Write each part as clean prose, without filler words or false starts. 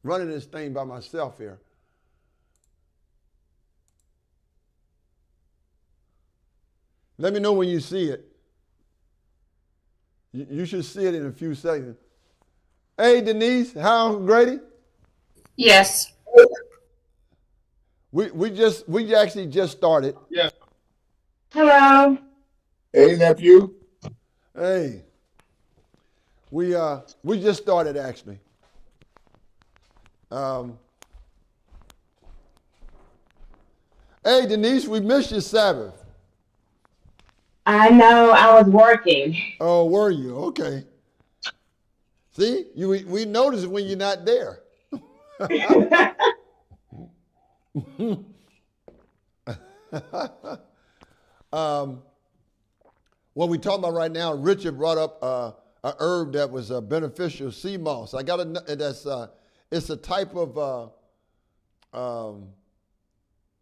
running this thing by myself here. Let me know when you see it. You should see it in a few seconds. Hey, Denise, how Grady? Yes. We actually just started. Yeah. Hello. Hey, nephew. Hey, we just started actually. Um, hey, Denise, we missed your Sabbath. I know I was working. Oh, were you? Okay. See, we notice it when you're not there. What we talking about right now, Richard brought up a herb that was beneficial, sea moss. I got it's a type of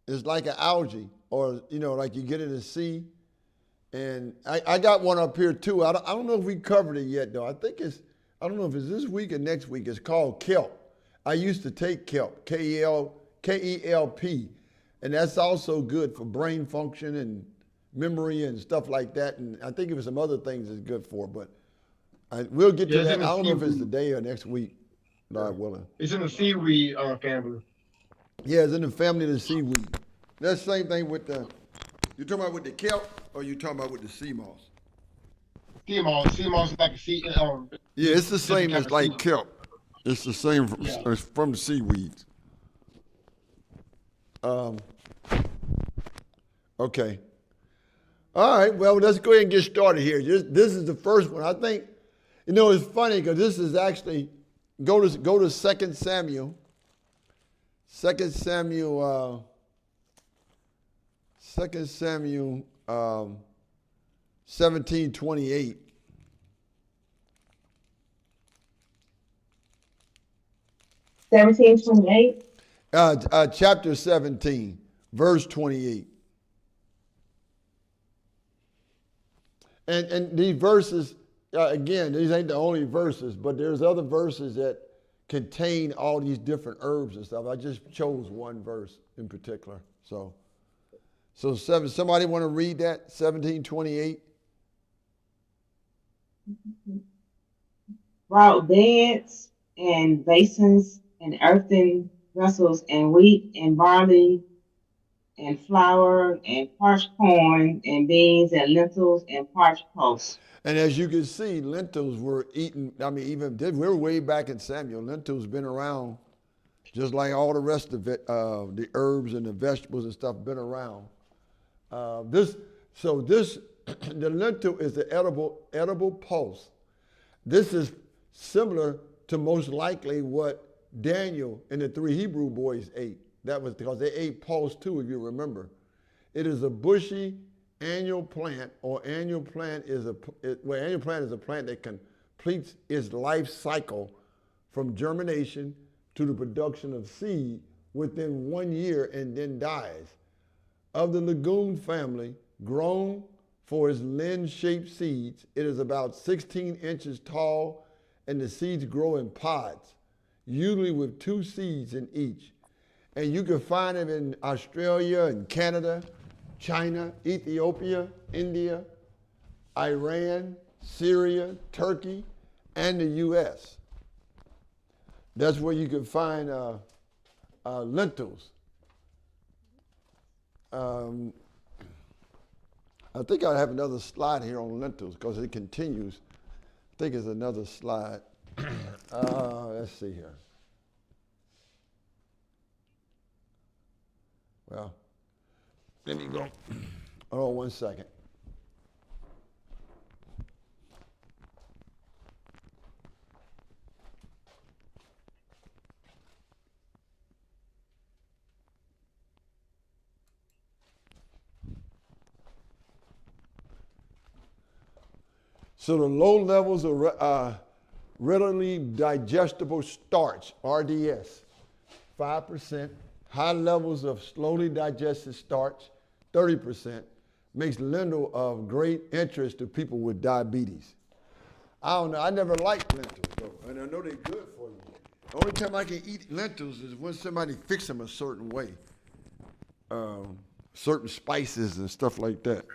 it's like an algae, or like you get in the sea. And I got one up here too. I don't know if we covered it yet though. I don't know if it's this week or next week. It's called kelp. I used to take kelp, Kelp, and that's also good for brain function and memory and stuff like that. And I think it was some other things it's good for, but we'll get to that. I don't know if it's today or next week, Lord willing. It's in the seaweed family. Yeah, it's in the family of the seaweed. That's the same thing with the. You talking about with the kelp, or you talking about with the sea moss? Sea moss. Sea moss is like a sea. Yeah, it's the same as like kelp. It's the same Yeah. it's from the seaweeds. Okay. All right. Well, let's go ahead and get started here. This is the first one. I think, it's funny because this is actually go to 2 Samuel. 2 Samuel. 2 Samuel 17:28. Chapter 17, verse 28. And these verses, again, these ain't the only verses, but there's other verses that contain all these different herbs and stuff. I just chose one verse in particular. So somebody want to read that? 17:28. Brought beds and basins and earthen vessels and wheat and barley and flour and parched corn and beans and lentils and parched pulse. And as you can see, lentils were eaten. I mean, we're way back in Samuel. Lentils been around, just like all the rest of it. The herbs and the vegetables and stuff been around. The lentil is the edible pulse. This is similar to most likely what Daniel and the three Hebrew boys ate. That was because they ate pulse too, if you remember. It is a bushy annual plant, or annual plant is a plant that completes its life cycle from germination to the production of seed within 1 year and then dies. Of the legume family, grown for its lens-shaped seeds, it is about 16 inches tall, and the seeds grow in pods, usually with 2 seeds in each. And you can find them in Australia and Canada, China, Ethiopia, India, Iran, Syria, Turkey, and the U.S. That's where you can find lentils. I think I have another slide here on lentils because it continues. I think it's another slide. Let's see here. Well, let me go. Hold on 1 second. So the low levels of readily digestible starch, RDS, 5%. High levels of slowly digested starch, 30%, makes lentil of great interest to people with diabetes. I don't know. I never liked lentils, though, and I know they're good for you. The only time I can eat lentils is when somebody fix them a certain way. Certain spices and stuff like that.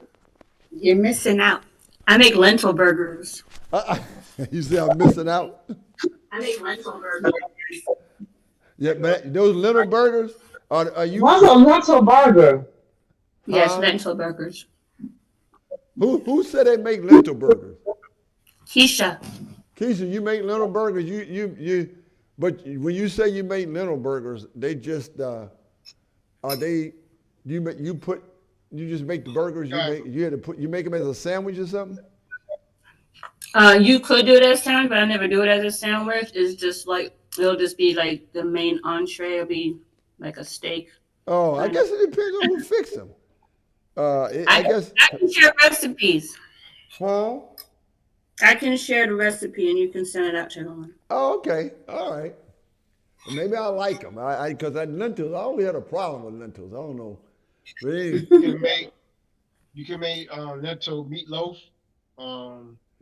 You're missing out. I make lentil burgers. You say I'm missing out? I make lentil burgers. Yeah, but those lentil burgers, are you, What's a lentil burger? Yes, Huh? lentil burgers. who said they make lentil burgers? Keisha. Keisha, you make lentil burgers, but when you say you make lentil burgers, they just, are they, you just make the burgers, you make them as a sandwich or something? You could do it as a sandwich, but I never do it as a sandwich. It's just like it'll just be like the main entree. It'll be like a steak. Oh, I guess it depends on who fixed them. I guess, I can share recipes. huh? I can share the recipe and you can send it out to everyone. Oh, okay, all right. Maybe I like them, because lentils, I always had a problem with lentils, I don't know. But anyway, You can make lentil meatloaf.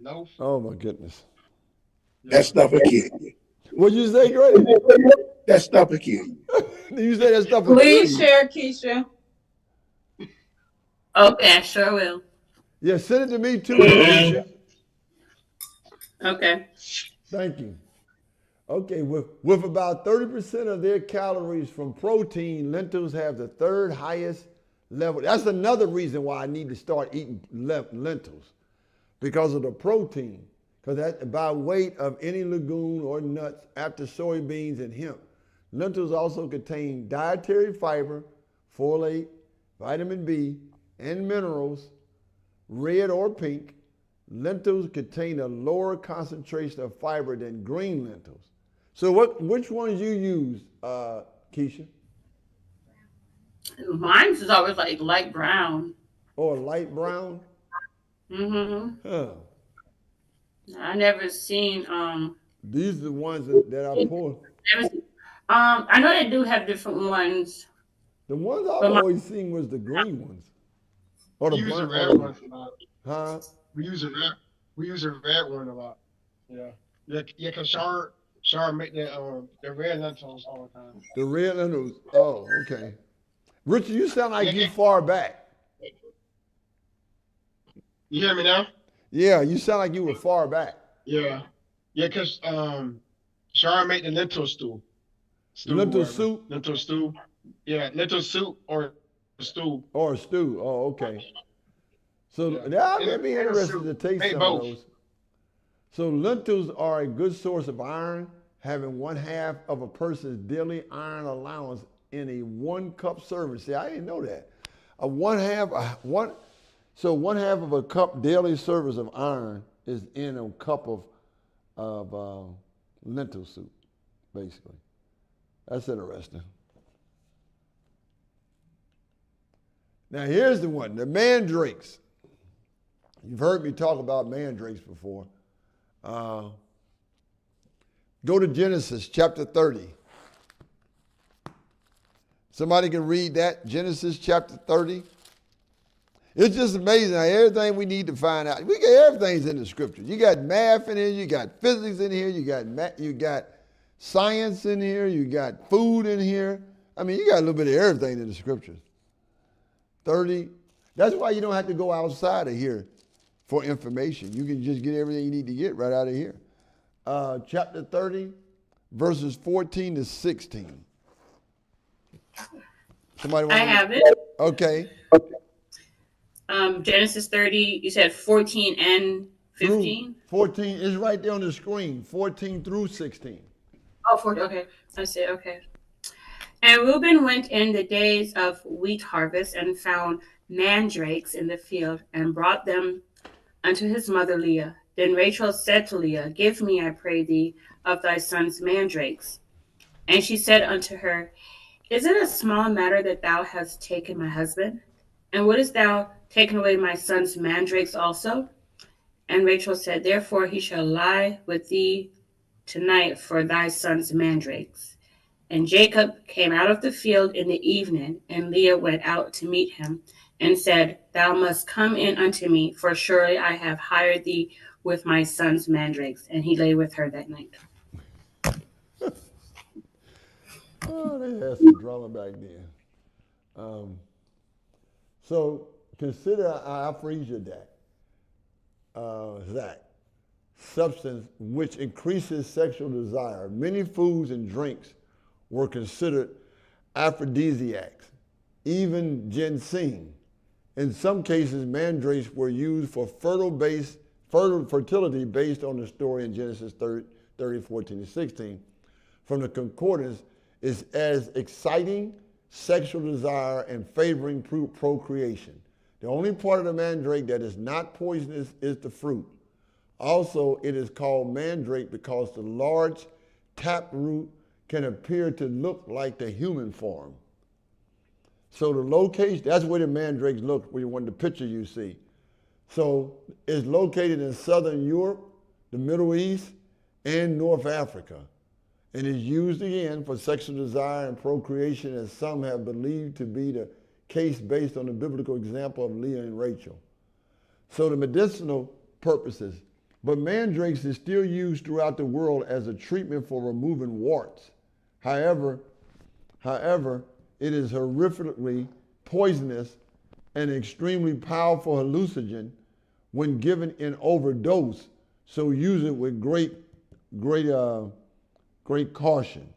Loaf. oh my goodness. That stuff will kill you. What'd you say, Grady? That stuff will kill you. You say that stuff was Please free. share, Keisha. Okay, I sure will. Yeah, send it to me too, Keisha. Okay. Thank you. Okay, with about 30% of their calories from protein, lentils have the third highest level. That's another reason why I need to start eating lentils, because of the protein. Because that's by weight of any legume or nuts after soybeans and hemp. Lentils also contain dietary fiber, folate, vitamin B, and minerals, red or pink. Lentils contain a lower concentration of fiber than green lentils. So which ones you use, Keisha? Mine's is always like light brown. Or light brown? Mm-hmm. Huh. I never seen These are the ones that I pull. I know they do have different ones. The ones I've But my- always seen was the green ones. Or the We use the brown. red ones a lot. Huh? We use a red one a lot. Yeah. Yeah, cause Shar make the red lentils all the time. The red lentils. Oh, okay. Richard, you sound like you far back. You hear me now? Yeah, you sound like you were far back. Yeah. Yeah, cause Shar make the lentil stew. Lentil whatever. soup Lentil stew. Yeah, lentil soup or stew. or stew. Oh, okay. So Yeah. I'd be And a interested soup. to taste Make some both. of those. So lentils are a good source of iron, having 1/2 of a person's daily iron allowance in a 1-cup serving. See, I didn't know that. So 1/2 of a cup daily service of iron is in a cup of lentil soup, basically. That's interesting. Now here's the one, the mandrakes. You've heard me talk about mandrakes before. Go to Genesis chapter 30. Somebody can read that, Genesis chapter 30. It's just amazing how everything we need to find out. We got everything's in the scripture. You got math in here, you got physics in here, you got science in here, you got food in here. I mean, you got a little bit of everything in the scriptures. 30. That's why you don't have to go outside of here for information. You can just get everything you need to get right out of here. Chapter 30, verses 14 to 16. Somebody want I to? have it. Okay. Genesis 30, you said 14 and 15? 14 is right there on the screen, 14 through 16. Oh, 14, okay. I see, okay. And Reuben went in the days of wheat harvest and found mandrakes in the field and brought them unto his mother Leah. Then Rachel said to Leah, Give me, I pray thee, of thy son's mandrakes. And she said unto her, Is it a small matter that thou hast taken my husband? And wouldest thou taken away my son's mandrakes also? And Rachel said, Therefore he shall lie with thee tonight for thy son's mandrakes. And Jacob came out of the field in the evening, and Leah went out to meet him, and said, Thou must come in unto me, for surely I have hired thee with my son's mandrakes. And he lay with her that night. Oh, they had some drama back then. So consider aphrodisiac, Zach, substance which increases sexual desire. Many foods and drinks were considered aphrodisiacs, even ginseng. In some cases, mandrakes were used for fertility based on the story in Genesis 30, 14, and 16. From the concordance, is as exciting sexual desire and favoring procreation. The only part of the mandrake that is not poisonous is the fruit. Also, it is called mandrake because the large taproot can appear to look like the human form. So the location, that's where the mandrakes look, when you want the picture you see. So it's located in Southern Europe, the Middle East, and North Africa. And is used again for sexual desire and procreation, as some have believed to be the case based on the biblical example of Leah and Rachel. So the medicinal purposes. But mandrakes is still used throughout the world as a treatment for removing warts. However, it is horrifically poisonous and extremely powerful hallucinogen when given in overdose. So use it with great caution.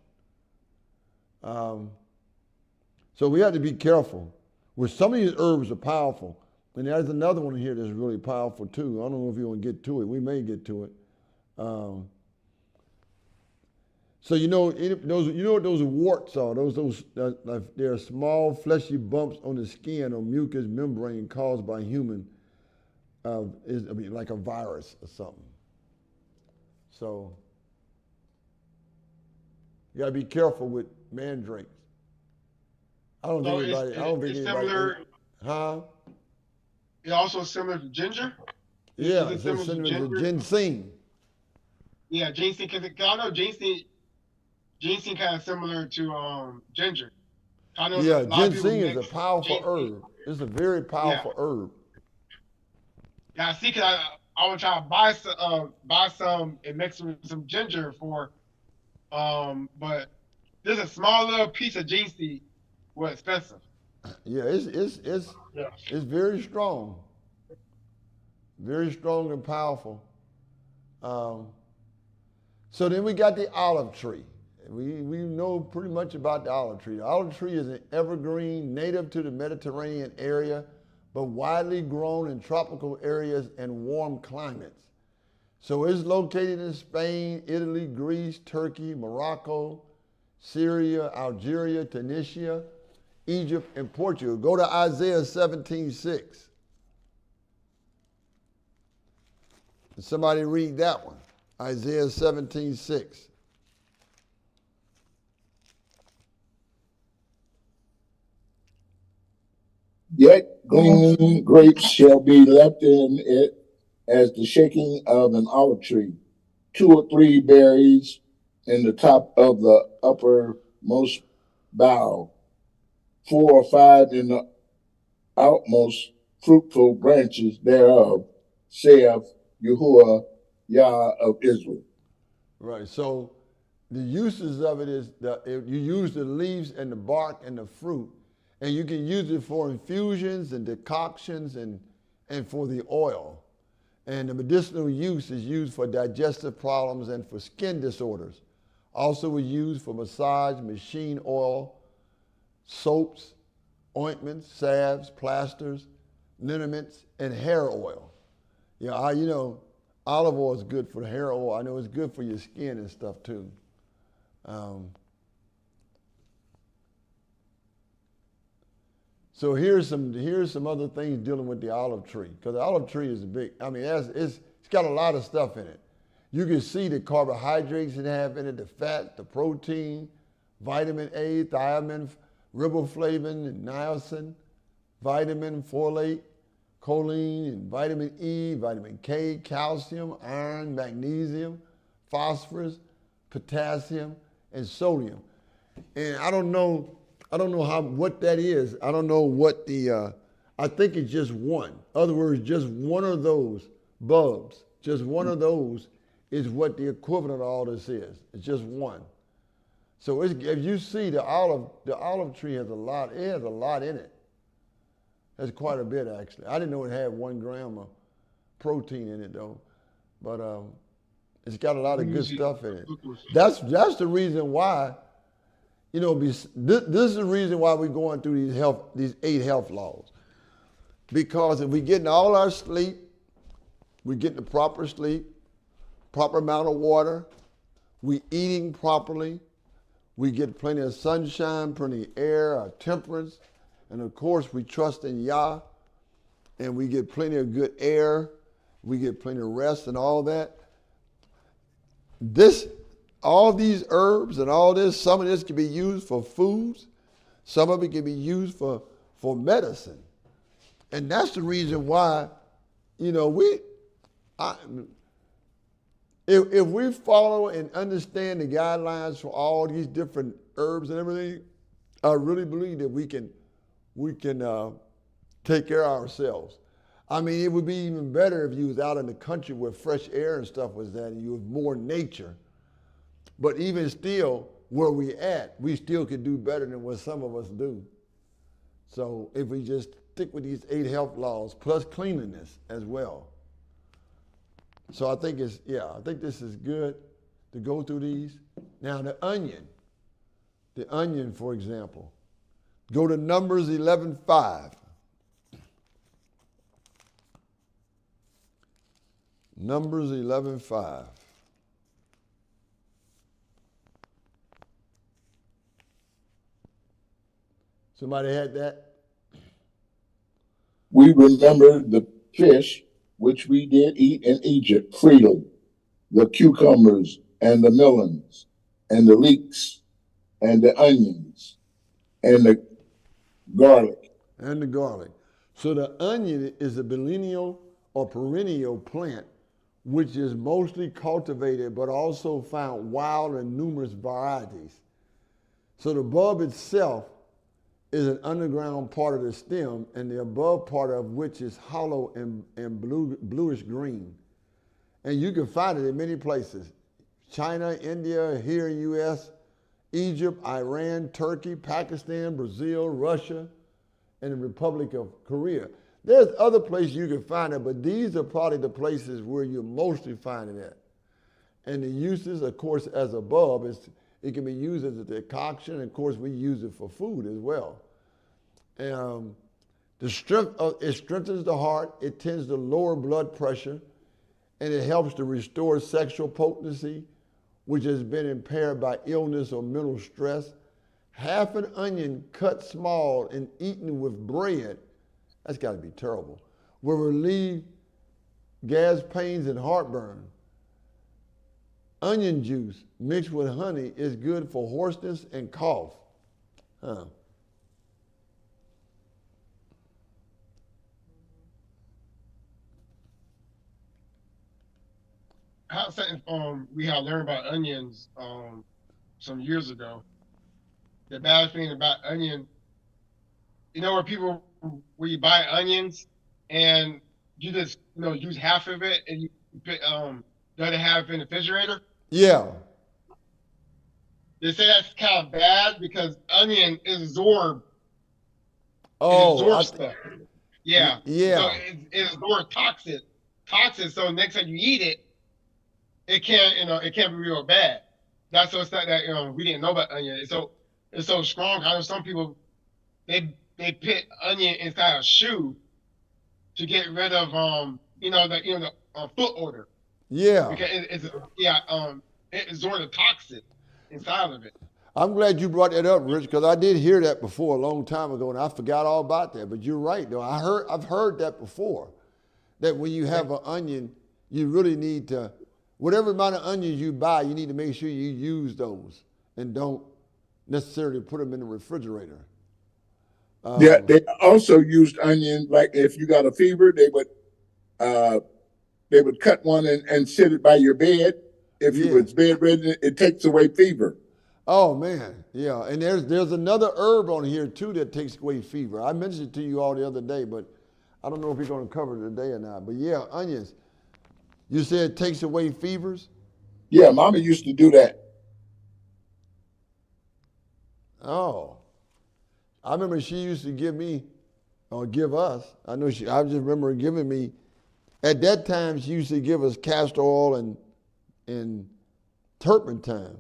So we have to be careful. With some of these herbs are powerful, and there's another one here that's really powerful too. I don't know if you want to get to it. We may get to it. So what those warts are? They're small fleshy bumps on the skin or mucous membrane caused by human, like a virus or something. So you gotta be careful with mandrakes. I don't think anybody. Similar. Huh? It's also similar to ginger. Yeah, it's similar to ginseng. Yeah, ginseng. Because I know ginseng kind of similar to ginger. I know Yeah, ginseng is a powerful herb. It's a very powerful herb. Yeah, I see. Cause I was trying to buy some and mix it with some ginger for. But there's a small little piece of ginseng was expensive. Yeah, it's very strong. Very strong and powerful. So then we got the olive tree. We know pretty much about the olive tree. The olive tree is an evergreen native to the Mediterranean area, but widely grown in tropical areas and warm climates. So it's located in Spain, Italy, Greece, Turkey, Morocco, Syria, Algeria, Tunisia, Egypt, and Portugal. Go to Isaiah 17:6. Somebody read that one. Isaiah 17:6. Yet green grapes shall be left in it as the shaking of an olive tree. 2 or 3 berries in the top of the uppermost bough, 4 or 5 in the outmost fruitful branches thereof, saith Yahuwah Yah of Israel. Right. So the uses of it is that you use the leaves and the bark and the fruit, and you can use it for infusions and decoctions and for the oil. And the medicinal use is used for digestive problems and for skin disorders. Also is used for massage, machine oil, soaps, ointments, salves, plasters, liniments, and hair oil. Yeah, olive oil is good for the hair oil. I know it's good for your skin and stuff too. So here's some other things dealing with the olive tree, because the olive tree is it's got a lot of stuff in it. You can see the carbohydrates it have in it, the fat, the protein, vitamin A, thiamine, riboflavin, and niacin, vitamin, folate, choline, and vitamin E, vitamin K, calcium, iron, magnesium, phosphorus, potassium, and sodium. And I don't know what that is. I don't know what I think it's just one. In other words, just one of those bulbs, just one of those is what the equivalent of all this is. It's just one. So if you see the olive tree has a lot. It has a lot in it. That's quite a bit actually. I didn't know it had 1 gram of protein in it though, but it's got a lot of good stuff in it. That's the reason why, this is the reason why we're going through these 8 health laws. Because if we getting all our sleep, we getting the proper sleep, proper amount of water, we eating properly, we get plenty of sunshine, plenty of air, our temperance, and of course we trust in Yah, and we get plenty of good air, we get plenty of rest and all that. All these herbs and all this, some of this can be used for foods, some of it can be used for medicine. And that's the reason why, if we follow and understand the guidelines for all these different herbs and everything, I really believe that we can take care of ourselves. I mean, it would be even better if you was out in the country where fresh air and stuff was that, and you was more nature. But even still, where we at, we still could do better than what some of us do. So if we just stick with these 8 health laws, plus cleanliness as well. So I think this is good to go through these. Now the onion, for example, go to Numbers 11:5. Numbers 11:5. Somebody had that? We remember the fish which we did eat in Egypt freely, the cucumbers and the melons and the leeks and the onions and the garlic. And the garlic. So the onion is a biennial or perennial plant which is mostly cultivated but also found wild and numerous varieties. So the bulb itself is an underground part of the stem, and the above part of which is hollow and bluish green. And you can find it in many places. China, India, here in U.S., Egypt, Iran, Turkey, Pakistan, Brazil, Russia, and the Republic of Korea. There's other places you can find it, but these are probably the places where you're mostly finding it. And the uses, of course, as a bulb, it can be used as a decoction, and of course we use it for food as well. It strengthens the heart, it tends to lower blood pressure, and it helps to restore sexual potency, which has been impaired by illness or mental stress. Half an onion cut small and eaten with bread, that's got to be terrible, will relieve gas pains and heartburn. Onion juice mixed with honey is good for hoarseness and cough. Huh. We had learned about onions some years ago. The bad thing about onion, where you buy onions and you just use half of it and you put the other half in the refrigerator. Yeah. They say that's kind of bad because onion absorbs stuff. Yeah. Yeah. So it absorbs toxins. So next time you eat it, it can't be real bad. That's what's that we didn't know about onion. It's so strong. I know some people they put onion inside a shoe to get rid of the foot odor. Yeah. Because it absorbs the toxin inside of it. I'm glad you brought that up, Rich, because I did hear that before a long time ago, and I forgot all about that. But you're right, though. I've heard that before. That when you have an onion, you really need to, whatever amount of onions you buy, you need to make sure you use those and don't necessarily put them in the refrigerator. They also used onion, like if you got a fever, they would cut one and sit it by your bed. If you was bedridden, it takes away fever. Oh man, yeah. And there's another herb on here too that takes away fever. I mentioned it to you all the other day, but I don't know if we're going to cover it today or not. But yeah, onions. You said it takes away fevers? Yeah, Mama used to do that. Oh, I remember she used to give me, or give us. I just remember giving me. At that time, she used to give us castor oil and turpentine.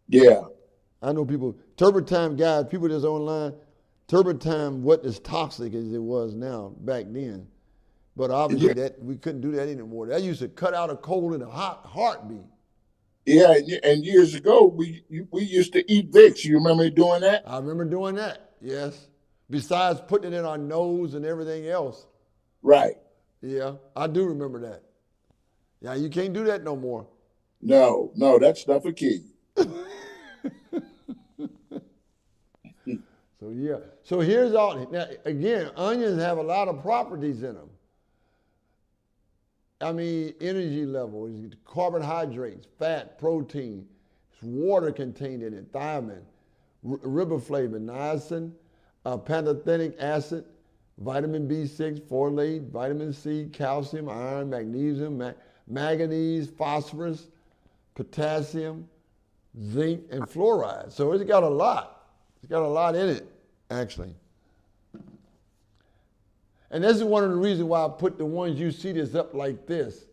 Yeah. I know people, turpentine guys, people that's online, turpentine wasn't as toxic as it was now back then. But obviously Yeah. that we couldn't do that anymore. That used to cut out a cold in a hot heartbeat. Yeah, and years ago we used to eat Vicks. You remember doing that? I remember doing that, yes. Besides putting it in our nose and everything else. Right. Yeah, I do remember that. Yeah, you can't do that no more. No, that stuff a kid. So yeah. So here's all. Now again, onions have a lot of properties in them. I mean, energy levels, carbohydrates, fat, protein, water contained in it, thiamine, riboflavin, niacin, pantothenic acid, vitamin B6, folate, vitamin C, calcium, iron, magnesium, manganese, phosphorus, potassium, zinc, and fluoride. So it's got a lot. It's got a lot in it, actually. And this is one of the reasons why I put the ones you see this up like this,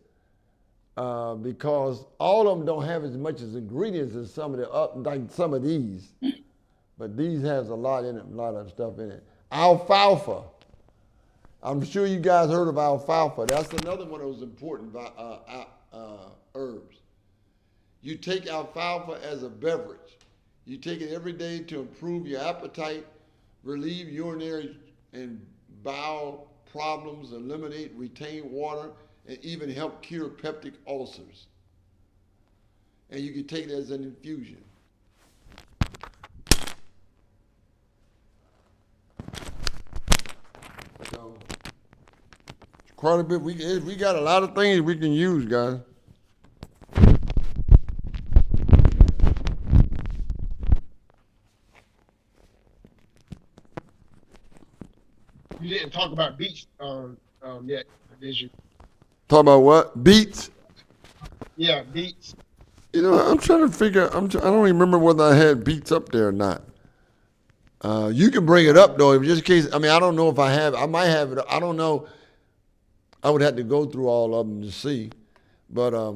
because all of them don't have as much as ingredients as some of like some of these, but these has a lot in it, a lot of stuff in it. Alfalfa. I'm sure you guys heard of alfalfa. That's another one of those important herbs. You take alfalfa as a beverage. You take it every day to improve your appetite, relieve urinary and bowel problems, eliminate retained water, and even help cure peptic ulcers. And you can take it as an infusion. So, quite a bit. We got a lot of things we can use, guys. You didn't talk about beets yet, did you? Talk about what? Beets? Yeah, beets. You know, I'm trying to figure. I don't even remember whether I had beets up there or not. You can bring it up though, if just in case. I mean, I don't know if I have. I might have it. I don't know. I would have to go through all of them to see, but I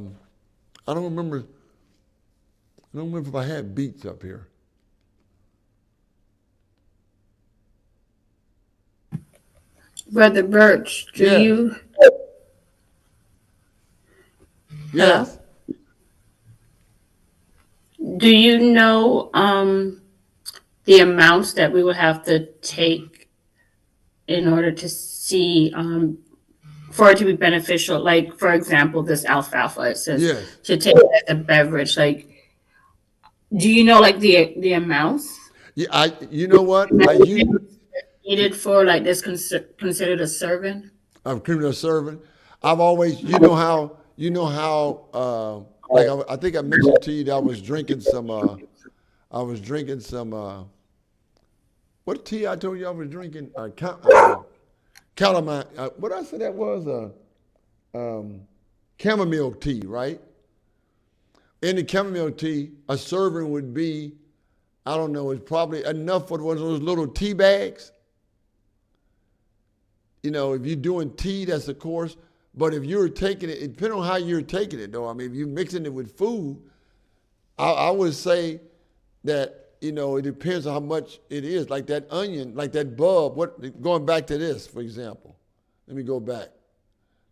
don't remember. I don't remember if I had beets up here. Brother Birch, do Yeah. you Yes. do you know the amounts that we would have to take in order to see for it to be beneficial? Like, for example, this alfalfa, it says Yes. to take it as a beverage. Like, do you know like the amounts Yeah. You know what? needed for like this considered a serving? I'm criminal serving. I've always, like I think I mentioned to you that I was drinking some, what tea I told you I was drinking? Calamine, what I said that was? Chamomile tea, right? In the chamomile tea, a serving would be, I don't know, it's probably enough for one of those little tea bags. You know, if you're doing tea, that's of course. But if you're taking it, depending on how you're taking it, though, I mean, if you're mixing it with food, I would say that, you know, it depends on how much it is. Like that onion, like that bulb, going back to this, for example. Let me go back.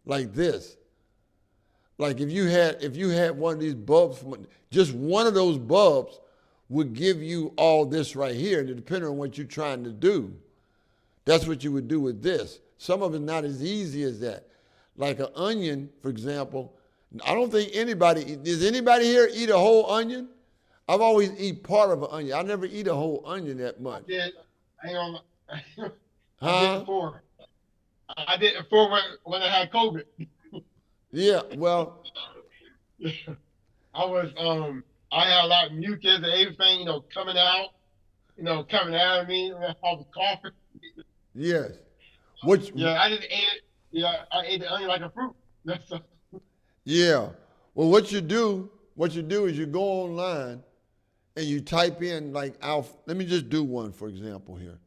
Like this. Like if you had one of these bulbs, just one of those bulbs would give you all this right here, and depending on what you're trying to do, that's what you would do with this. Some of it's not as easy as that. Like an onion, for example, I don't think does anybody here eat a whole onion? I've always eat part of an onion. I never eat a whole onion that much. I did. Hang on. I did Huh? before. I did it before when I had COVID. Yeah, well, I had a lot of mucus and everything, coming out, coming out of me. I was coughing. yes. Yeah, I just ate it. Yeah, I ate the onion like a fruit. That's Yeah. Well, what you do is you go online and you type in like let me just do one for example here.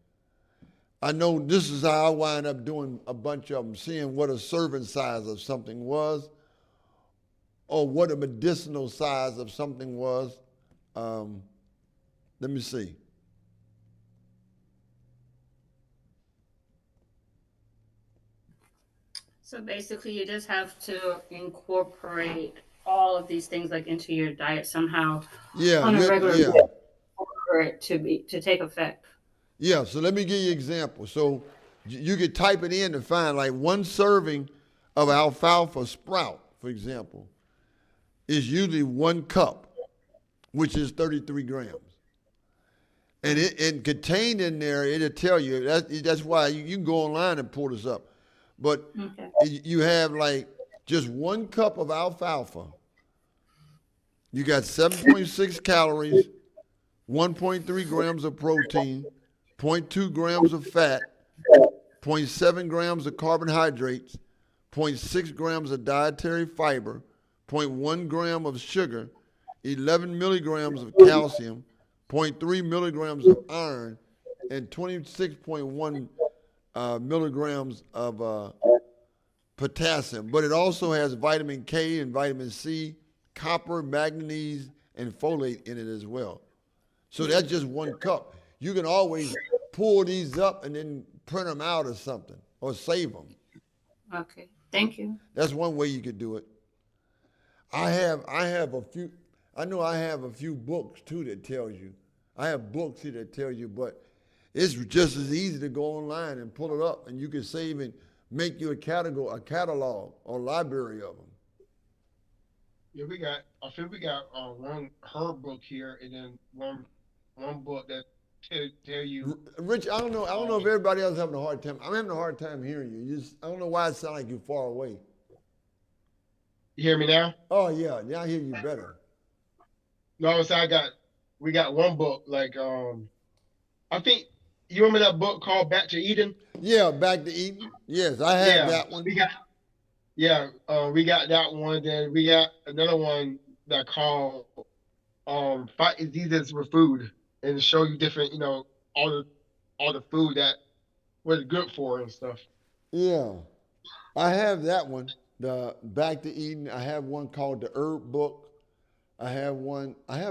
I know this is how I wind up doing a bunch of them, seeing what a serving size of something was, or what a medicinal size of something was. Let me see. So basically, you just have to incorporate all of these things like into your diet somehow Yeah, on a regular yeah. basis for it to take effect. Yeah, so let me give you an example. So you could type it in to find like one serving of alfalfa sprout, for example, is usually 1 cup, which is 33 grams. And contained in there, it'll tell you, that's why you can go online and pull this up. But Okay. you have like just 1 cup of alfalfa. You got 7.6 calories, 1.3 grams of protein, 0.2 grams of fat, 0.7 grams of carbohydrates, 0.6 grams of dietary fiber, 0.1 gram of sugar, 11 milligrams of calcium, 0.3 milligrams of iron, and 26.1 milligrams of potassium. But it also has vitamin K and vitamin C, copper, manganese, and folate in it as well. So that's just 1 cup. You can always pull these up and then print them out or something, or save them. Okay. Thank you. That's one way you could do it. I have a few. I know I have a few books too that tells you. I have books here that tell you, but it's just as easy to go online and pull it up, and you can save and make you a catalog or library of them. Yeah, I think we got one herb book here, and then one book that tell you. Rich, I don't know if everybody else is having a hard time. I'm having a hard time hearing you. I don't know why it sounds like you're far away. You hear me now? Oh yeah, now I hear you better. No, I was saying we got one book like I think you remember that book called Back to Eden? Yeah, Back to Eden. Yes, I have that one. We got that one. Then we got another one that called Fight Diseases with Food, and show you different, all the food that was good for and stuff. Yeah, I have that one. The Back to Eden. I have one called the Herb Book. I have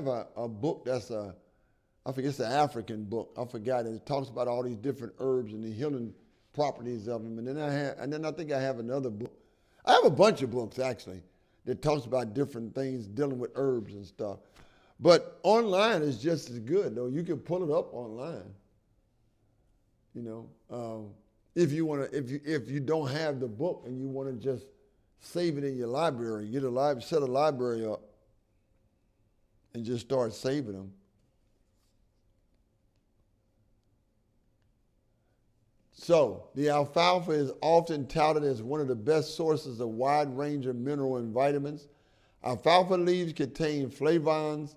a book that's I forget, it's an African book. I forgot it. It talks about all these different herbs and the healing properties of them. And then I think I have another book. I have a bunch of books actually that talks about different things dealing with herbs and stuff. But online is just as good though. You can pull it up online. If you don't have the book and you want to just save it in your library, set a library up and just start saving them. So, the alfalfa is often touted as one of the best sources of wide range of mineral and vitamins. Alfalfa leaves contain flavonoids,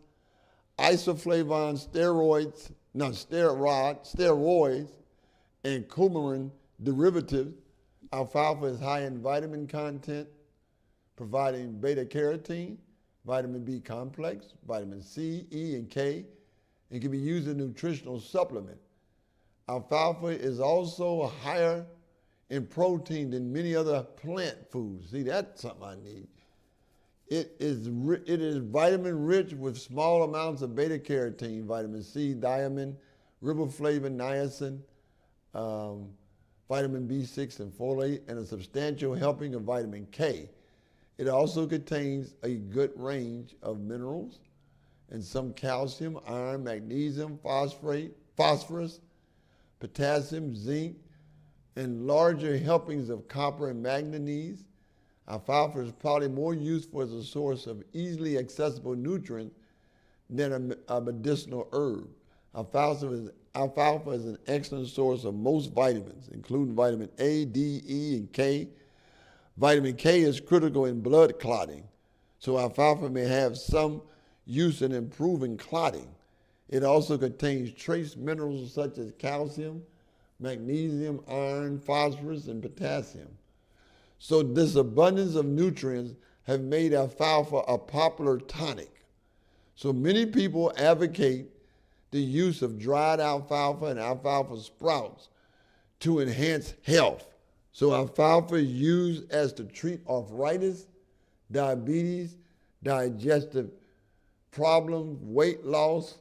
isoflavones, steroids, and coumarin derivatives. Alfalfa is high in vitamin content, providing beta carotene, vitamin B complex, vitamin C, E, and K, and can be used as a nutritional supplement. Alfalfa is also higher in protein than many other plant foods. See, that's something I need. It is vitamin rich with small amounts of beta carotene, vitamin C, thiamine, riboflavin, niacin, vitamin B6 and folate, and a substantial helping of vitamin K. It also contains a good range of minerals and some calcium, iron, magnesium, phosphorus, potassium, zinc, and larger helpings of copper and manganese. Alfalfa is probably more useful as a source of easily accessible nutrients than a medicinal herb. Alfalfa is an excellent source of most vitamins, including vitamin A, D, E, and K. Vitamin K is critical in blood clotting, so alfalfa may have some use in improving clotting. It also contains trace minerals such as calcium, magnesium, iron, phosphorus, and potassium. So this abundance of nutrients have made alfalfa a popular tonic. So many people advocate the use of dried alfalfa and alfalfa sprouts to enhance health. So alfalfa is used as to treat arthritis, diabetes, digestive problems, weight loss,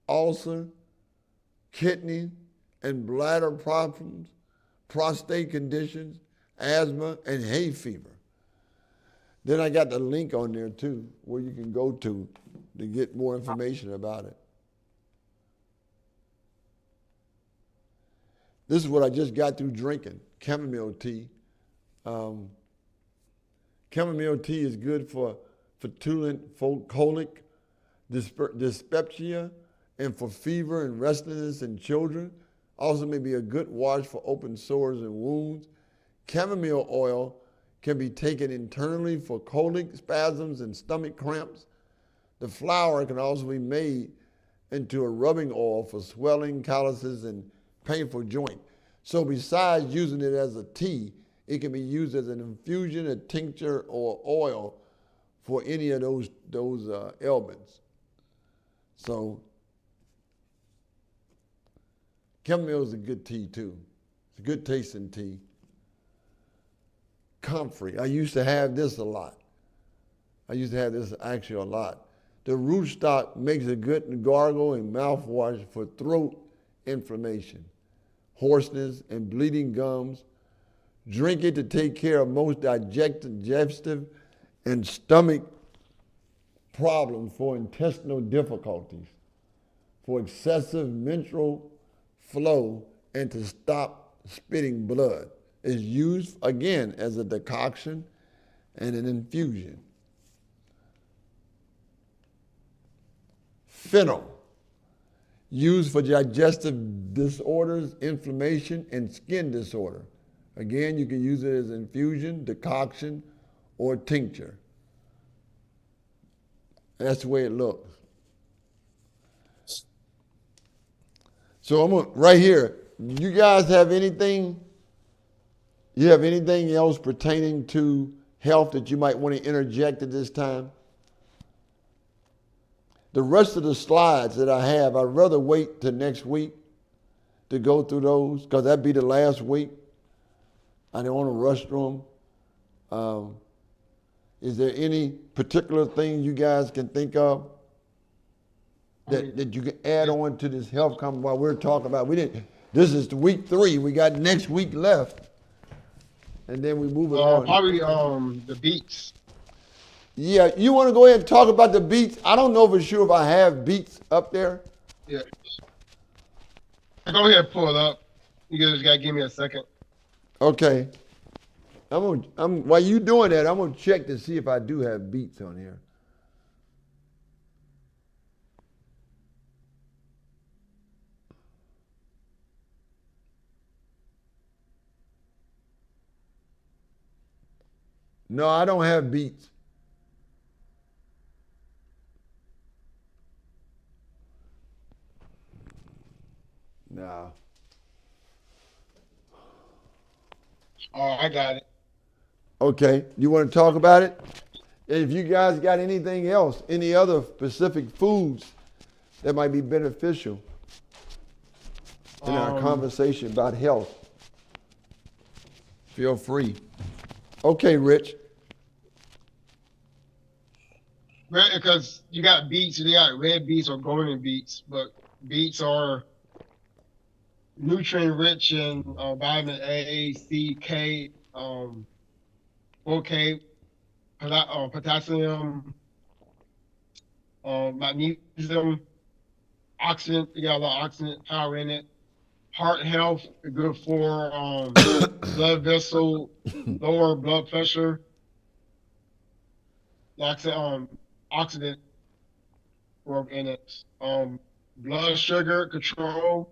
ulcer, kidney and bladder problems, prostate conditions, asthma, and hay fever. Then I got the link on there too, where you can go to get more information about it. This is what I just got through drinking, chamomile tea. Chamomile tea is good for fluent colic, dyspepsia, and for fever and restlessness in children. Also may be a good wash for open sores and wounds. Chamomile oil can be taken internally for colic spasms and stomach cramps. The flower can also be made into a rubbing oil for swelling, calluses, and painful joint. So besides using it as a tea, it can be used as an infusion, a tincture, or oil for any of those ailments. So chamomile is a good tea too. It's a good tasting tea. Comfrey. I used to have this a lot. I used to have this actually a lot. The rootstock makes a good gargle and mouthwash for throat inflammation, hoarseness, and bleeding gums. Drink it to take care of most digestive and stomach problems, for intestinal difficulties, for excessive menstrual flow, and to stop spitting blood. Is used again as a decoction and an infusion. Fennel, used for digestive disorders, inflammation, and skin disorder. Again, you can use it as infusion, decoction, or tincture. That's the way it looks. So I'm gonna, right here, you guys have anything? You have anything else pertaining to health that you might want to interject at this time? The rest of the slides that I have, I'd rather wait till next week to go through those, because that'd be the last week. I don't want to rush through them. Is there any particular thing you guys can think of that you can add on to this health conference while we're talking about? This is week 3. We got next week left. And then we move it on. Probably the beets. Yeah, you want to go ahead and talk about the beets? I don't know for sure if I have beets up there. Yeah. Go ahead and pull it up. You just gotta give me a second. Okay. While you doing that, I'm gonna check to see if I do have beets on here. No, I don't have beets. No. Oh, I got it. Okay. You want to talk about it? If you guys got anything else, any other specific foods that might be beneficial in our conversation about health, feel free. Okay, Rich. Because you got beets, you got red beets or golden beets, but beets are nutrient rich in vitamin A, C, K, OK, potassium, magnesium, oxidant. You got a lot of oxidant power in it. Heart health, good for blood vessel, lower blood pressure. Like I said, oxidant work in it. Blood sugar control,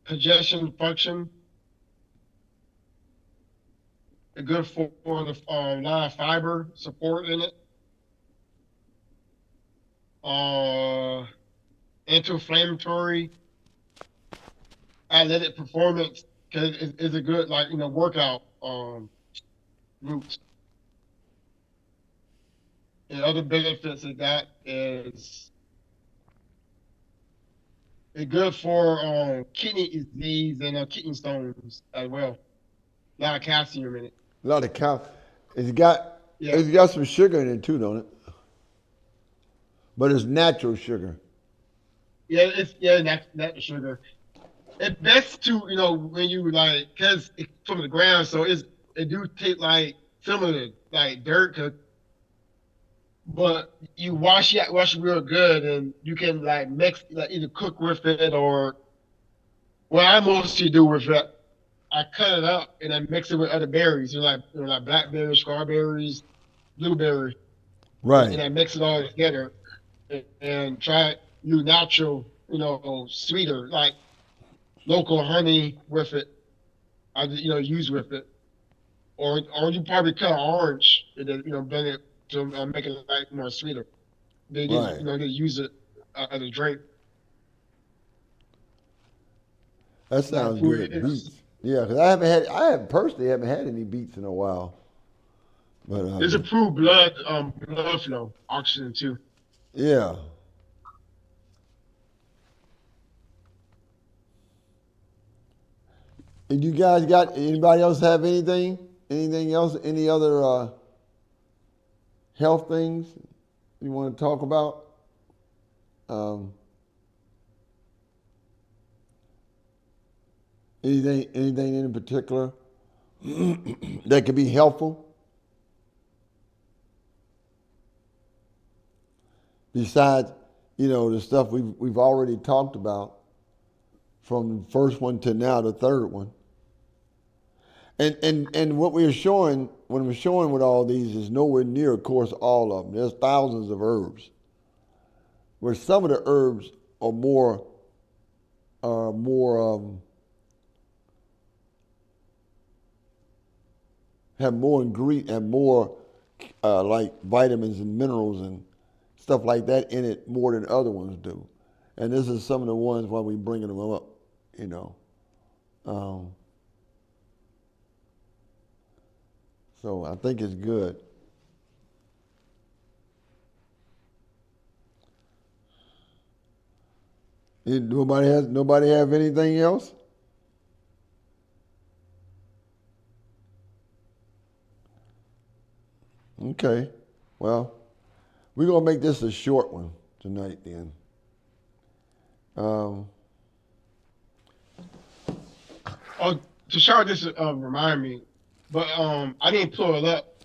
digestion function. Good for the lot of fiber support in it. Anti-inflammatory, athletic performance, because it's a good workout route. And other benefits of that is it's good for kidney disease and kidney stones as well. A lot of calcium in it. A lot of cal. It's got Yeah, it's got some sugar in it too, don't it? But it's natural sugar. yeah, it's natural sugar. It's best to when you like because it's from the ground, so it do taste like similar to like dirt, but you wash it real good, and you can like mix like either cook with it or what I mostly do with it. I cut it up and then mix it with other berries, like blackberries, strawberries, blueberry, and Right. I mix it all together and try it new natural, sweeter like local honey with it. I use with it, or you probably cut an orange and then blend it to make it like more sweeter. They just Right. they use it as a drink. That Now sounds food good. Beets. Yeah, because I have personally haven't had any beets in a while. But it's improved blood flow, oxygen too. yeah. And you guys got anybody else have anything? Anything else? Any other health things you want to talk about? Um, anything in particular that could be helpful besides, the stuff we've already talked about from the first one to now the third one. And what we're showing when we're showing with all these is nowhere near, of course, all of them. There's thousands of herbs. Where some of the herbs are more have more ingredient have more like vitamins and minerals and stuff like that in it more than other ones do. And this is some of the ones why we bringing them up, you know. Um, so I think it's good. Nobody have anything else? Okay. Well, we're gonna make this a short one tonight then. Um, Oh, to share this remind me, but I didn't pull it up.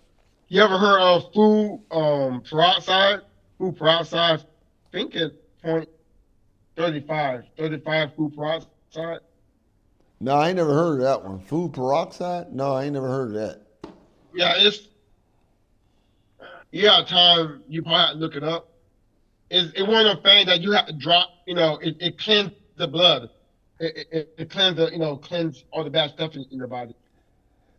You ever heard of food peroxide? Food peroxide, I think it's point 35 food peroxide. no, I ain't never heard of that one. Food peroxide? No, I ain't never heard of that. Yeah, you got time. You probably have to look it up. It's one of the things that you have to drop. It cleans the blood. It cleans cleanse all the bad stuff in your body.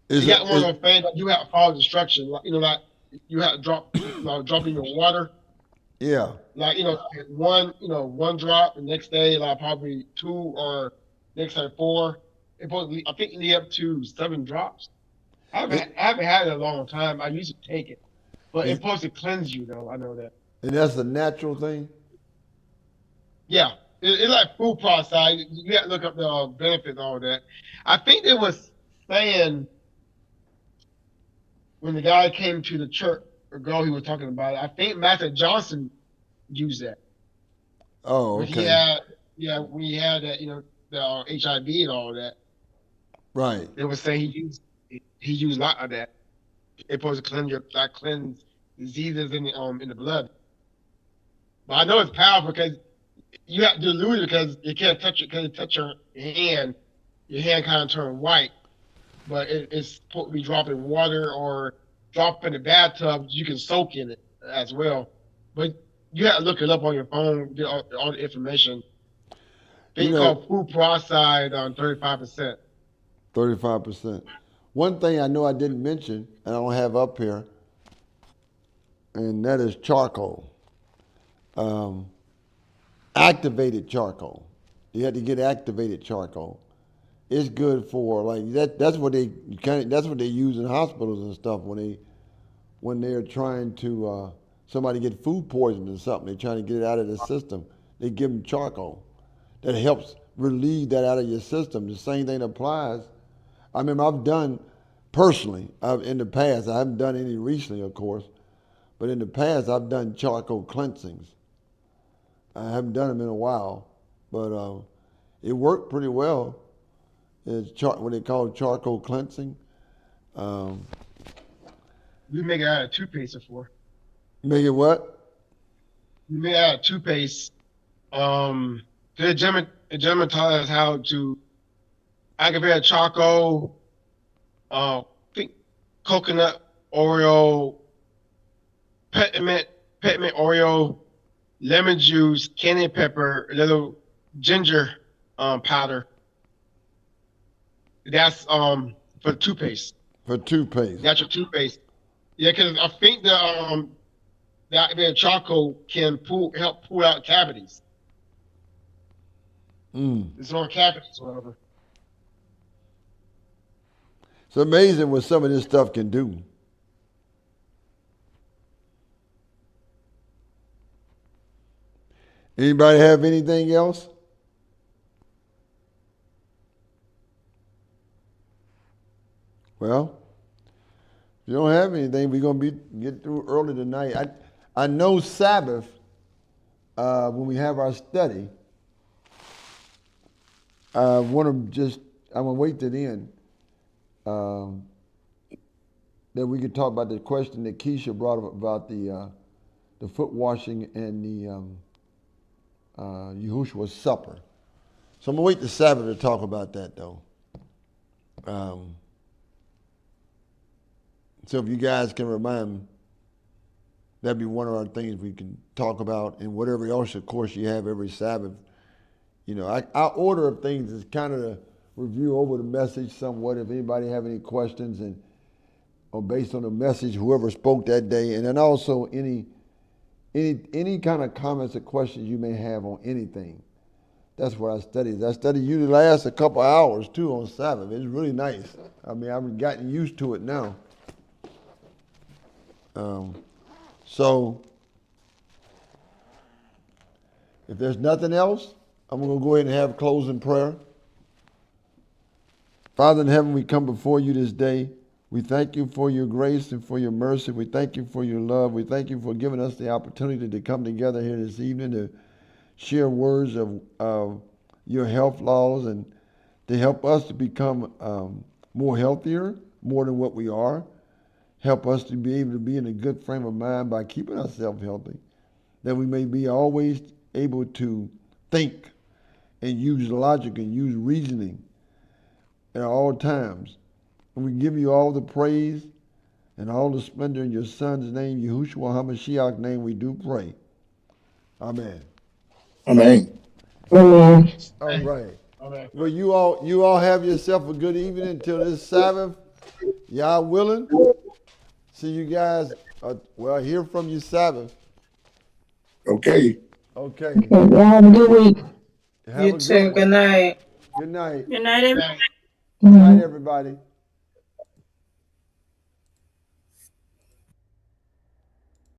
Is You it? got one of those things that you have to follow the instruction. Like you have to drop in your water. Yeah. Like one drop, the next day like probably two, or next day four. I think it lead up to 7 drops. I haven't had it in a long time. I used to take it, but it's Is, supposed to cleanse you though. I know that. and that's a natural thing. Yeah, it's like food peroxide. You got to look up the benefits and all that. I think it was saying when the guy came to the church, or girl he was talking about it. I think Master Johnson used that. Oh, When he okay. had, yeah, when he had that, the HIV and all that, Right. it was saying he used a lot of that. It's supposed to cleanse diseases in the blood. But I know it's powerful because you have to dilute it because you can't touch it because it touch your hand kind of turn white. But it's supposed to be dropping water or drop in the bathtub. You can soak in it as well. But you have to look it up on your phone, get all the information. You Thing know, called food peroxide on 35%. 35%. One thing I know I didn't mention, and I don't have up here, and that is charcoal. Um, activated charcoal. You have to get activated charcoal. It's good for like that. That's what they That's what they use in hospitals and stuff when they're trying to somebody get food poisoning or something, they're trying to get it out of the system, they give them charcoal. That helps relieve that out of your system. The same thing applies. I remember I've done personally, in the past, I haven't done any recently, of course, but in the past I've done charcoal cleansings. I haven't done them in a while, but it worked pretty well. It's what they call charcoal cleansing. We make it out of toothpaste before. Make it what? We made it out of toothpaste. The gentleman taught us how to activate charcoal, think coconut Oreo, peppermint Oreo, lemon juice, cayenne pepper, a little ginger powder. That's for toothpaste. For toothpaste. Natural toothpaste. Yeah, because I think the activated charcoal can help pull out cavities. It's on cavities or whatever. It's amazing what some of this stuff can do. Anybody have anything else? Well, if you don't have anything, we're gonna get through early tonight. I know Sabbath, when we have our study, I'm gonna wait to the end, that we could talk about the question that Keisha brought up about the foot washing and the Yahushua's supper. So I'm gonna wait to Sabbath to talk about that though. So if you guys can remind me, that'd be one of our things we can talk about, and whatever else, of course, you have every Sabbath. You know, our order of things is kind of to review over the message somewhat. If anybody have any questions, or based on the message, whoever spoke that day, and then also any kind of comments or questions you may have on anything. That's what I study. That study usually lasts a couple hours too on Sabbath. It's really nice. I mean, I've gotten used to it now. So if there's nothing else, I'm going to go ahead and have closing prayer. Father in heaven, we come before you this day. We thank you for your grace and for your mercy. We thank you for your love. We thank you for giving us the opportunity to come together here this evening to share words of your health laws and to help us to become more healthier, more than what we are. Help us to be able to be in a good frame of mind by keeping ourselves healthy, that we may be always able to think and use logic and use reasoning at all times. And we give you all the praise and all the splendor in your Son's name, Yahushua HaMashiach's name, we do pray. Amen. Amen. Amen. All right. Okay. Well, you all have yourself a good evening until this Sabbath. Y'all willing? See you guys. Hear from you Sabbath. Okay. Okay. Y'all have a good week. Have You a too. one. Good night. Good night. Good night, everyone. Good night, everybody.